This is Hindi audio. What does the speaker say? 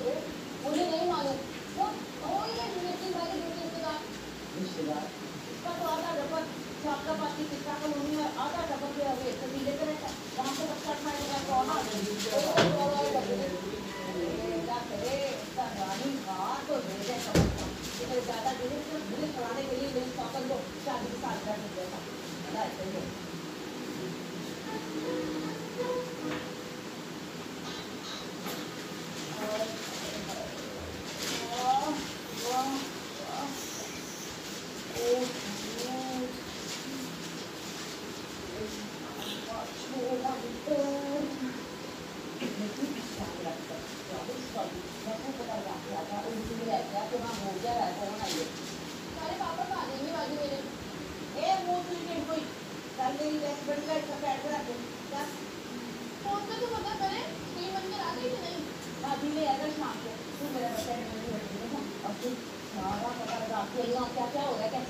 गए, मुझे नहीं मालूम। वो ये नितिन भाई के बेटे रिश्तेदार इसका तो आधा डबल छापरा पाती किस्सा का मम्मी और आधा डबल के अवे तो धीरे से रहता वहाँ पे बच्चा खाने का कौन क्या करे इसका रानी बात तो दे दे इधर ज़्यादा धीरे से मुझे चलाने के लिए मेरी सौकन को शादी के साथ कर देता है ऐसे ही क्या क्या हो रहा है